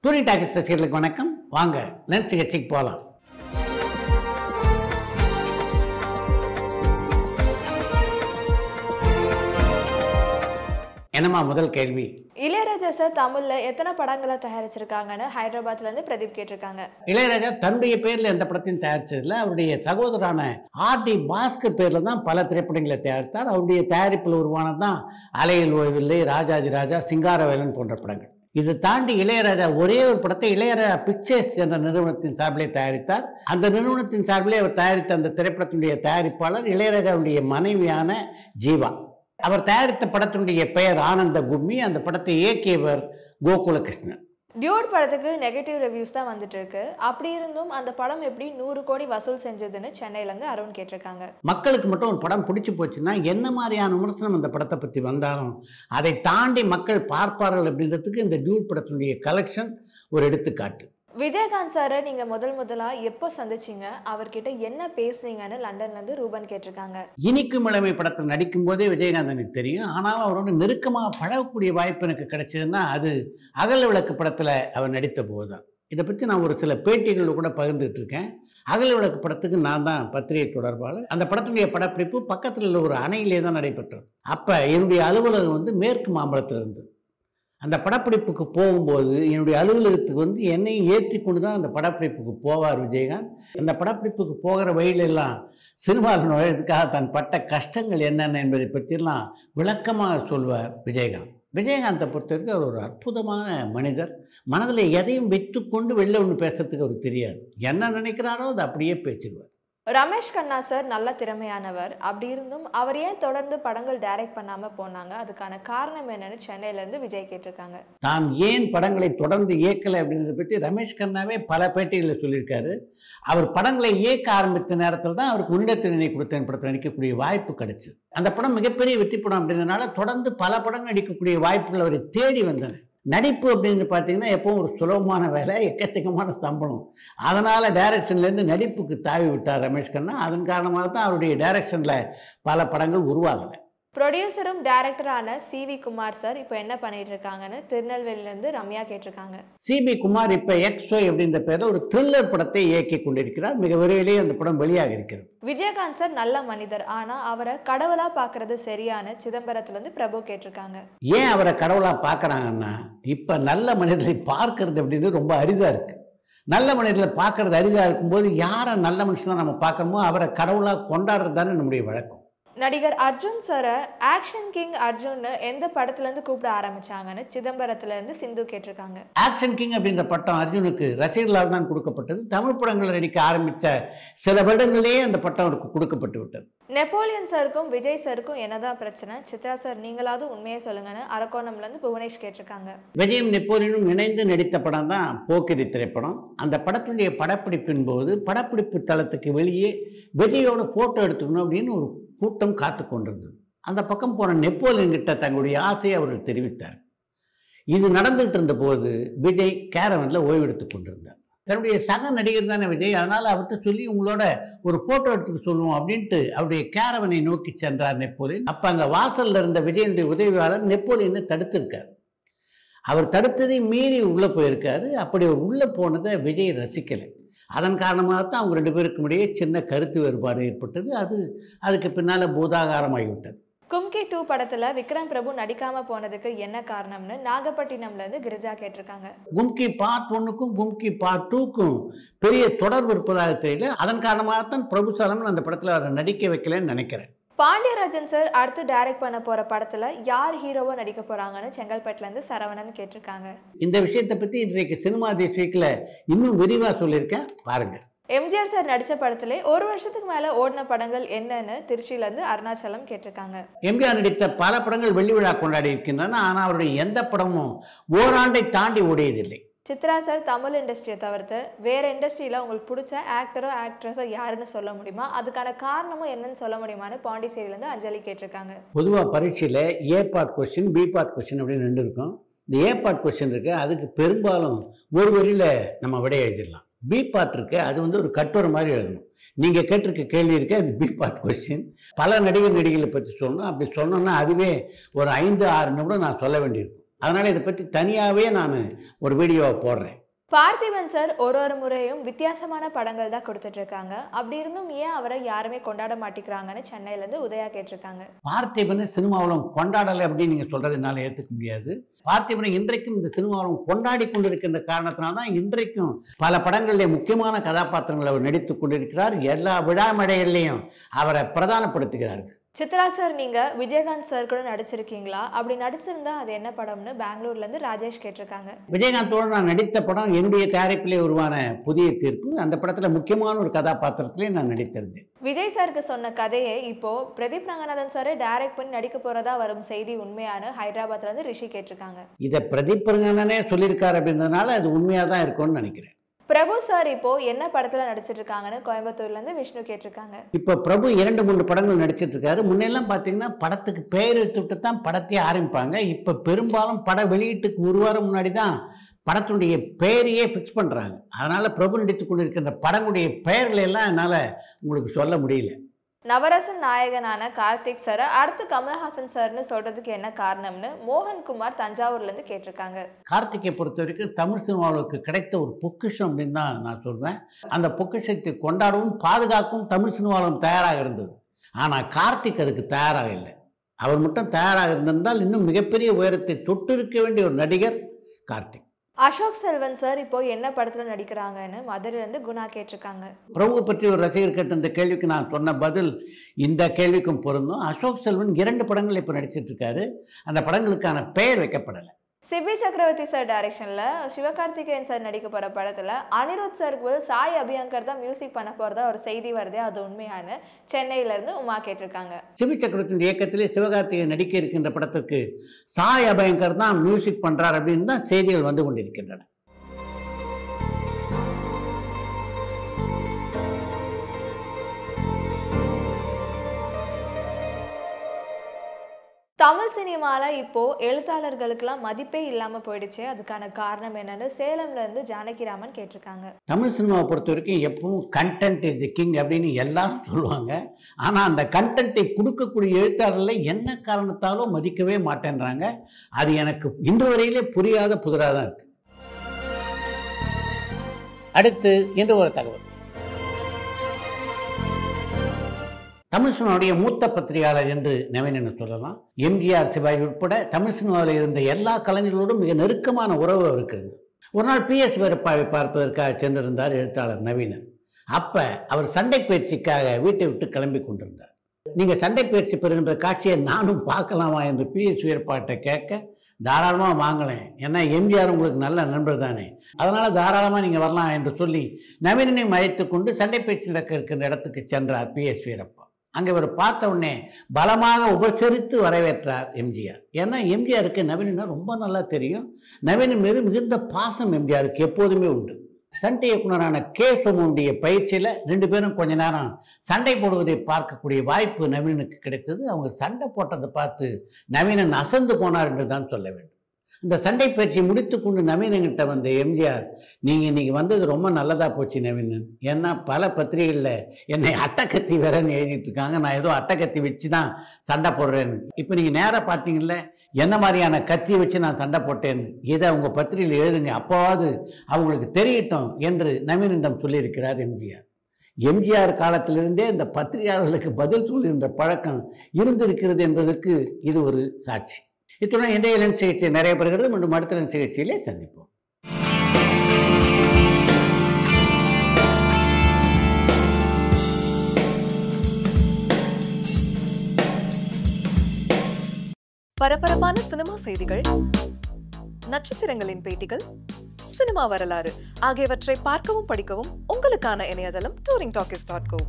டூரி talkies ரசிகர்களுக்கு வணக்கம். வாங்க லென்ஸ் நிகழ்ச்சிக்கு போகலாம். என்னம்மா முதல் கேள்வி? இளையராஜா சார் தமிழ்ல எத்தனை படங்களை தயாரிச்சிருக்காங்கன்னு ஹைதராபாத்ல இருந்து பிரதீப் கேட்டிருக்காங்க. இளையராஜா தன்னுடைய பேர்ல எந்த படத்தையும் தயாரிச்சதில்லை. அவருடைய சகோதரான ஆர்.டி. பாஸ்கர் பேர்ல தான் பல திரைப்படங்களை தயாரித்தார். அவருடைய தயாரிப்பில் உருவானதான் அலையில் ஓய்வில்லை, ராஜாஜி ராஜா, சிங்காரவேலன் போன்ற படங்கள். இதை தாண்டி இளையராஜா ஒரே ஒரு படத்தை இளையராஜா பிக்சர்ஸ் என்ற நிறுவனத்தின் சார்பிலே தயாரித்தார். அந்த நிறுவனத்தின் சார்பிலே அவர் தயாரித்த அந்த திரைப்படத்தினுடைய தயாரிப்பாளர் இளையராஜாவுடைய மனைவியான ஜீவா. அவர் தயாரித்த படத்தினுடைய பெயர் ஆனந்த கும்மி. அந்த படத்தை இயக்கியவர் கோகுலகிருஷ்ணன். டியூட் படத்துக்கு நெகட்டிவ் ரிவ்யூஸ் தான் வந்துட்டு இருக்கு. அப்படி இருந்தும் அந்த படம் எப்படி 100 கோடி வசூல் செஞ்சதுன்னு சென்னையில இருந்து அருண் கேட்டிருக்காங்க. மக்களுக்கு மட்டும் ஒரு படம் பிடிச்சி போச்சுன்னா என்ன மாதிரியான விமர்சனம் அந்த படத்தை பற்றி வந்தாலும் அதை தாண்டி மக்கள் பார்ப்பார்கள் அப்படின்றதுக்கு இந்த டியூட் படத்தினுடைய கலெக்ஷன் ஒரு எடுத்துக்காட்டு. விஜயகாந்த் சாரை நீங்க முதலா எப்போ சந்திச்சீங்க, அவர்கிட்ட என்ன பேசுனீங்கன்னு லண்டன்ல இருந்து ரூபன் கேட்டிருக்காங்க. இனிக்கும் இளமை படத்தில் நடிக்கும் போதே விஜயகாந்த் எனக்கு தெரியும். ஆனாலும் அவரோட நெருக்கமாக பழகக்கூடிய வாய்ப்பு எனக்கு கிடைச்சதுன்னா அது அகல் விளக்கு படத்தில் அவர் நடித்த போது தான். இதை பற்றி நான் ஒரு சில பேட்டிகளில் கூட பகிர்ந்துட்டு இருக்கேன். அகல் விளக்கு படத்துக்கு நான் தான் பத்திரிகை தொடர்பாளர். அந்த படத்துடைய படப்பிடிப்பு பக்கத்தில் உள்ள ஒரு அணையிலே தான் நடைபெற்றது. அப்போ என்னுடைய அலுவலகம் வந்து மேற்கு மாம்பலத்தில் இருந்தது. அந்த படப்பிடிப்புக்கு போகும்போது என்னுடைய அலுவலகத்துக்கு என்னையும் ஏற்றி கொண்டு தான் அந்த படப்பிடிப்புக்கு போவார் விஜயகாந்த். அந்த படப்பிடிப்புக்கு போகிற வழியிலெல்லாம் சினிமாவில் நுழைறதுக்காக தான் பட்ட கஷ்டங்கள் என்னென்ன என்பதை பற்றியெல்லாம் விளக்கமாக சொல்வார் விஜயகாந்த். விஜயகாந்தை பொறுத்தவரைக்கும் அவர் ஒரு அற்புதமான மனிதர். மனதில் எதையும் வைத்துக்கொண்டு வெளில ஒன்று பேசுறதுக்கு அவருக்கு தெரியாது. என்ன நினைக்கிறாரோ அதை அப்படியே பேசிடுவார். ரமேஷ் கண்ணா சார் நல்ல திறமையானவர். அப்படி இருந்தும் அவர் ஏன் தொடர்ந்து படங்கள் டைரக்ட் பண்ணாம போனாங்க, அதுக்கான காரணம் என்னன்னு சென்னையில இருந்து விஜய் கேட்டிருக்காங்க. தான் ஏன் படங்களை தொடர்ந்து இயக்கலை அப்படின்றத பற்றி ரமேஷ் கண்ணாவே பல பேட்டிகளில் சொல்லியிருக்காரு. அவர் படங்களை இயக்க ஆரம்பித்த நேரத்தில் தான் அவருக்கு உன்னிடத்தினை கொடுத்த படத்தில் நடிக்கக்கூடிய வாய்ப்பு கிடைச்சது. அந்த படம் மிகப்பெரிய வெற்றி படம் அப்படின்றதுனால தொடர்ந்து பல படங்கள் நடிக்கக்கூடிய வாய்ப்புகள் அவரை தேடி வந்தன. நடிப்பு அப்படின்னு பார்த்தீங்கன்னா எப்பவும் ஒரு சுலபமான வேலை, எக்கச்சக்கமான சம்பளம். அதனால் டைரக்ஷன்லேருந்து நடிப்புக்கு தாவி விட்டார் ரமேஷ் கண்ணா. அதன் காரணமாக தான் அவருடைய டைரக்ஷனில் பல படங்கள் உருவாகலை. ப்ரொடியூசரும் டைரக்டரான சி.வி. குமார் சார் இப்போ என்ன பண்ணிட்டு இருக்காங்கன்னு திருநெல்வேலியிலேருந்து ரம்யா கேட்டிருக்காங்க. சி.வி. குமார் இப்போ எக்ஸ்ஒய் அப்படின்ற பேரில் ஒரு த்ரில்லர் படத்தை இயக்கி கொண்டிருக்கிறார். மிக விரைவிலேயே அந்த படம் வெளியாக இருக்கிறது. விஜயகாந்த் சார் நல்ல மனிதர், ஆனா அவரை கடவுளா பாக்குறது சரியான சிதம்பரத்துல இருந்து பிரபு கேட்டிருக்காங்க. ஏன் அவரை கடவுளா பார்க்கறாங்கன்னா இப்ப நல்ல மனிதர்களை பார்க்கறது அப்படின்றது ரொம்ப அரிதா இருக்கு. நல்ல மனிதர்களை பார்க்கறது அரிதா இருக்கும்போது யாரை நல்ல மனுஷனா நம்ம பார்க்கணுமோ அவரை கடவுளா கொண்டாடுறது தானே நம்முடைய வழக்கம். நடிகர் அர்ஜுன் சாரை ஆக்ஷன் கிங் அர்ஜுன் எந்த படத்துல இருந்து கூப்பிட ஆரம்பிச்சாங்கன்னு சிதம்பரத்துல இருந்து சிந்து கேட்டிருக்காங்க. ஆக்ஷன் கிங் அப்படின்ற பட்டம் அர்ஜுனுக்கு ரசிகர்களால் தான் கொடுக்கப்பட்டது. தமிழ் படங்கள் நடிக்க ஆரம்பித்த சில வருடங்களே அந்த பட்டம் அவருக்கு கொடுக்கப்பட்டு விட்டது. நெப்போலியன் சாருக்கும் விஜய் சாருக்கும் என்னதான் பிரச்சனை, சித்ரா சார் நீங்களாவது உண்மையை சொல்லுங்கன்னு அரக்கோணம்ல இருந்து புவனேஷ் கேட்டிருக்காங்க. விஜயும் நெப்போலியனும் இணைந்து நடித்த படம் தான் போக்கிரி திரைப்படம். அந்த படத்துடைய படப்பிடிப்பின் போது படப்பிடிப்பு தளத்துக்கு வெளியே விஜயோட போட்டோ எடுத்துக்கணும் அப்படின்னு ஒரு கூட்டம் காத்து கொண்டிருந்தது. அந்த பக்கம் போன நெப்போலியன் கிட்ட தங்களுடைய ஆசையை அவர்கள் தெரிவித்தார். இது நடந்துகிட்டு இருந்த போது விஜய் கேரவன்ல ஓய்வெடுத்துக் கொண்டிருந்தார். தன்னுடைய சக நடிகர் தானே விஜய், அதனால அவர்கிட்ட சொல்லி உங்களோட ஒரு போட்டோ எடுத்துக்க சொல்லுவோம் அப்படின்ட்டு அவருடைய கேரவனை நோக்கி சென்றார் நெப்போலியன். அப்ப அங்க வாசல்ல இருந்த விஜயனுடைய உதவியாளர் நெப்போலியனை தடுத்திருக்கார். அவர் தடுத்ததை மீறி உள்ள போயிருக்காரு. அப்படி அவர் உள்ள போனதை விஜய் ரசிக்கலை. அதன் காரணமாகத்தான் அவங்க 2 பேருக்கும் இடையே சின்ன கருத்து வேறுபாடு ஏற்பட்டது. அதுக்கு பின்னால பூதாகாரமாகிவிட்டது. கும்கி 2 படத்துல விக்ரம் பிரபு நடிக்காம போனதுக்கு என்ன காரணம்னு நாகப்பட்டினம்ல இருந்து கிரிஜா கேட்டிருக்காங்க. கும்கி பார்ட் 1க்கும் கும்கி பார்ட் 2க்கும் பெரிய தொடர்பு இருப்பதாக தெரியல. அதன் காரணமாகத்தான் பிரபு சாலமன் அந்த படத்துல அவரை நடிக்க வைக்கலன்னு நினைக்கிறேன். பாண்டியராஜன் சார் அடுத்து டைரக்ட் பண்ண போற படத்துல யார் ஹீரோவா நடிக்க போறாங்கன்னு செங்கல்பட்டுல இருந்து சரவணன் கேட்டிருக்காங்க. இந்த விஷயத்தை பத்தி இன்றைக்கு சினிமா தேஸ் வீக்ல இன்னும் விரிவா சொல்லியிருக்கேன், பாருங்க. எம்ஜிஆர் சார் நடிச்ச படத்திலே 1 வருஷத்துக்கு மேல ஓடின படங்கள் என்னன்னு திருச்சியில இருந்து அருணாச்சலம் கேட்டிருக்காங்க. எம்ஜிஆர் நடித்த பல படங்கள் வெள்ளி விழா கொண்டாடி இருக்கின்றன. ஆனா அவருடைய எந்த படமும் ஓராண்டை தாண்டி ஓடியதில்லை. சித்ரா சார் தமிழ் இண்டஸ்ட்ரியை தவிர்த்து வேற இண்டஸ்ட்ரியில உங்களுக்கு பிடிச்ச ஆக்டரோ ஆக்ட்ரஸோ யாருன்னு சொல்ல முடியுமா, அதுக்கான காரணமும் என்னன்னு சொல்ல முடியுமான்னு பாண்டிச்சேரியில இருந்து அஞ்சலி கேட்டிருக்காங்க. பொதுவாக பரீட்சையில் A part question B part question அப்படின்னு 2 இருக்கும். இந்த ஏ பார்ட் கொஸ்டின் இருக்கு, அதுக்கு பெரும்பாலும் ஒரு வரியில நம்ம விடை எழுதிடலாம். பி பார்ட் இருக்கு, அது ஒரு கட்டுரை மாதிரி எழுதணும். நீங்கள் கேட்டிருக்க கேள்வி இருக்கு, அது பி பார்ட் கொஸ்டின். பல நடிகர்களை பற்றி சொல்லணும். அப்படி சொன்னோன்னா அதுவே ஒரு 5-6 நிமிடம் நான் சொல்ல வேண்டியிருக்கும். அதனால் இதை பற்றி தனியாகவே நான் ஒரு வீடியோவை போடுறேன். பார்த்திபன் சார் ஒரு முறையும் வித்தியாசமான படங்கள் தான் கொடுத்துட்டு இருக்காங்க. அப்படி இருந்தும் ஏன் அவரை யாருமே கொண்டாட மாட்டேங்கிறாங்கன்னு சென்னையிலேருந்து உதயா கேட்டிருக்காங்க. பார்த்திபனை சினிமாவில் கொண்டாடலை அப்படின்னு நீங்கள் சொல்கிறது என்னால் ஏற்றுக்க முடியாது. பார்த்திபனை இன்றைக்கும் இந்த சினிமாவில் கொண்டாடி கொண்டிருக்கின்ற காரணத்தினால்தான் இன்றைக்கும் பல படங்களிலே முக்கியமான கதாபாத்திரங்களை அவர் நடித்து கொண்டிருக்கிறார். எல்லா விழா மேடைகள்லையும் அவரை பிரதானப்படுத்துகிறார்கள். சித்ரா சார், நீங்கள் விஜயகாந்த் சார் கூட நடிச்சிருக்கீங்களா? அப்படி நடிச்சிருந்தா அது என்ன படம்னு பெங்களூர்லேருந்து ராஜேஷ் கேட்டிருக்காங்க. விஜயகாந்தோடு நான் நடித்த படம் என்னுடைய தயாரிப்பிலே உருவான புதிய தீர்ப்பு. அந்த படத்தில் முக்கியமான ஒரு கதாபாத்திரத்திலே நான் நடித்திருந்தேன். விஜய் சாருக்கு சொன்ன கதையை இப்போ பிரதீப் ரங்கநாதன் சாரை டைரக்ட் பண்ணி நடிக்க போறதா வரும் செய்தி உண்மையான ஹைதராபாத்லேருந்து ரிஷி கேட்டிருக்காங்க. இதை பிரதீப் ரங்கநாதனே சொல்லியிருக்காரு அப்படின்றதுனால அது உண்மையாக தான் இருக்கும்னு நினைக்கிறேன். பிரபு சார் இப்போ என்ன படத்துல நடிச்சிட்டு இருக்காங்கன்னு கோயம்புத்தூர்லேருந்து விஷ்ணு கேட்டிருக்காங்க. இப்போ பிரபு 2-3 படங்கள் நடிச்சிட்டு இருக்காரு. முன்னெல்லாம் பார்த்தீங்கன்னா படத்துக்கு பெயர் எடுத்துட்டு தான் படத்தையே ஆரம்பிப்பாங்க. இப்போ பெரும்பாலும் பட வெளியீட்டுக்கு ஒரு வாரம் முன்னாடி தான் படத்துடைய பெயரையே ஃபிக்ஸ் பண்ணுறாங்க. அதனால் பிரபு நடித்து கொண்டிருக்கின்ற படங்களுடைய பெயர்களை எல்லாம் என்னால் உங்களுக்கு சொல்ல முடியல. நவரசன் நாயகனான கார்த்திக் சார் அடுத்து கமல்ஹாசன் சார்னு சொல்றதுக்கு என்ன காரணம்னு மோகன்குமார் தஞ்சாவூர்லேருந்து கேட்டிருக்காங்க. கார்த்திகை பொறுத்த வரைக்கும் தமிழ் சினிமாவுக்கு கிடைத்த ஒரு பொக்கிஷம் அப்படின்னு தான் நான் சொல்வேன். அந்த பொக்கிஷத்தை கொண்டாடவும் பாதுகாக்கவும் தமிழ் சினிமாவும் தயாராக இருந்தது. ஆனால் கார்த்திக் அதுக்கு தயாராக இல்லை. அவர் மட்டும் தயாராக இருந்திருந்தால் இன்னும் மிகப்பெரிய உயரத்தை தொட்டு இருக்க வேண்டிய ஒரு நடிகர் கார்த்திக். அசோக் செல்வன் சார் இப்போ என்ன படத்துல நடிக்கிறாங்கன்னு மதுரையிலேருந்து குணா கேட்டிருக்காங்க. பிரபுவை பற்றி ஒரு ரசிகர் கேட்ட இந்த கேள்விக்கு நான் சொன்ன பதில் இந்த கேள்விக்கும் பொருந்தும். அசோக் செல்வன் 2 படங்கள் இப்போ நடிச்சிட்டு இருக்காரு. அந்த படங்களுக்கான பெயர் வைக்கப்படலை. சிபி சக்கரவர்த்தி சார் டைரக்ஷன்ல சிவகார்த்திகேயன் சார் நடிக்க போற படத்துல அனிருத் சாருக்கு சாய் அபியங்கர் தான் மியூசிக் பண்ண போறதா ஒரு செய்தி வருது. அது உண்மையான சென்னையில இருந்து உமா கேட்டிருக்காங்க. சிபி சக்கரவர்த்தி இயக்கத்திலே சிவகார்த்திகேயன் நடிக்க இருக்கின்ற படத்திற்கு சாய் அபியங்கர் தான் மியூசிக் பண்றார் அப்படின்னு தான் செய்திகள் வந்து கொண்டிருக்கின்றன. தமிழ் சினிமால இப்போ எழுத்தாளர்களுக்கெல்லாம் மதிப்பே இல்லாம போயிடுச்சு. அதுக்கான காரணம் என்னன்னு சேலம்ல இருந்து ஜானகிராமன் கேட்டிருக்காங்க. தமிழ் சினிமாவை பொறுத்த வரைக்கும் எப்பவும் கண்டென்ட் இஸ் தி கிங் அப்படின்னு எல்லாரும் சொல்லுவாங்க. ஆனால் அந்த கண்டென்ட்டை கொடுக்கக்கூடிய எழுத்தாளர்களை என்ன காரணத்தாலும் மதிக்கவே மாட்டேன்றாங்க. அது எனக்கு இன்று வரையிலே புரியாத புதிராக தான் இருக்கு. அடுத்து இன்று ஒரு தகவல். தமிழ் சினிமாவுடைய மூத்த பத்திரிகையாளர் என்று நவீன் சொல்லலாம். எம்ஜிஆர், சிவாஜி உட்பட தமிழ் சினிமாவில் இருந்த எல்லா கலைஞர்களோடும் மிக நெருக்கமான உறவு இருக்கிறது. ஒரு நாள் PS வீரப்பாவை பார்ப்பதற்காக சென்றிருந்தார் எழுத்தாளர் நவீனன். அப்போ அவர் சண்டை பயிற்சிக்காக வீட்டை விட்டு கிளம்பி கொண்டிருந்தார். நீங்கள் சண்டை பயிற்சி பெறுகின்ற காட்சியை நானும் பார்க்கலாமா என்று PS வீரப்பாட்ட கேட்க, தாராளமாக வாங்கலேன், ஏன்னா எம்ஜிஆர் உங்களுக்கு நல்ல நண்பர் தானே, அதனால் தாராளமாக நீங்கள் வரலாம் என்று சொல்லி நவீனனையும் அழைத்து கொண்டு சண்டை பயிற்சி நடக்க இருக்கின்ற இடத்துக்கு சென்றார் PS வீரப்பா. அங்கே இவர் பார்த்த உடனே பலமாக உபசரித்து வரவேற்றார் எம்ஜிஆர். ஏன்னா எம்ஜிஆருக்கு நவீனா ரொம்ப நல்லா தெரியும். நவீன் மீது மிகுந்த பாசம் எம்ஜிஆருக்கு எப்போதுமே உண்டு. சண்டை இயக்குனரான K. சோமுடைய பயிற்சியில் 2 பேரும் கொஞ்ச நேரம் சண்டை போடுவதை பார்க்கக்கூடிய வாய்ப்பு நவீனுக்கு கிடைத்தது. அவங்க சண்டை போட்டதை பார்த்து நவீனன் அசந்து போனார் என்று தான் சொல்ல வேண்டும். இந்த சண்டை பயிற்சி முடித்து கொண்டு நவீனங்கிட்ட வந்த எம்ஜிஆர், நீங்கள் இன்றைக்கி வந்தது ரொம்ப நல்லதாக போச்சு நவீனன், ஏன்னா பல பத்திரிகைகளில் என்னை அட்டக்கத்தி வேறன்னு எழுதிட்டு இருக்காங்க, நான் ஏதோ அட்டக்கத்தி வச்சு தான் சண்டை போடுறேன்னு. இப்போ நீங்கள் நேராக பார்த்தீங்கல்ல என்ன மாதிரியான கத்தி வச்சு நான் சண்டை போட்டேன்னு, இதை உங்கள் பத்திரிகையில் எழுதுங்க, அப்போவாது அவங்களுக்கு தெரியட்டும் என்று நவீனிடம் சொல்லியிருக்கிறார் எம்ஜிஆர். எம்ஜிஆர் காலத்திலிருந்தே இந்த பத்திரிகையாளர்களுக்கு பதில் சொல்லுகின்ற பழக்கம் இருந்திருக்கிறது என்பதற்கு இது ஒரு சாட்சி. இத்துடன் இன்றைய லென்ஸ் சிகிச்சை நிறைய பெறுகிறது. மீண்டும் அடுத்த லென்ஸ் சிகிச்சையிலே சந்திப்போம். பரபரப்பான சினிமா செய்திகள், நட்சத்திரங்களின் பேட்டிகள், சினிமா வரலாறு ஆகியவற்றை பார்க்கவும் படிக்கவும் உங்களுக்கான இணையதளம் touringtalkies.co.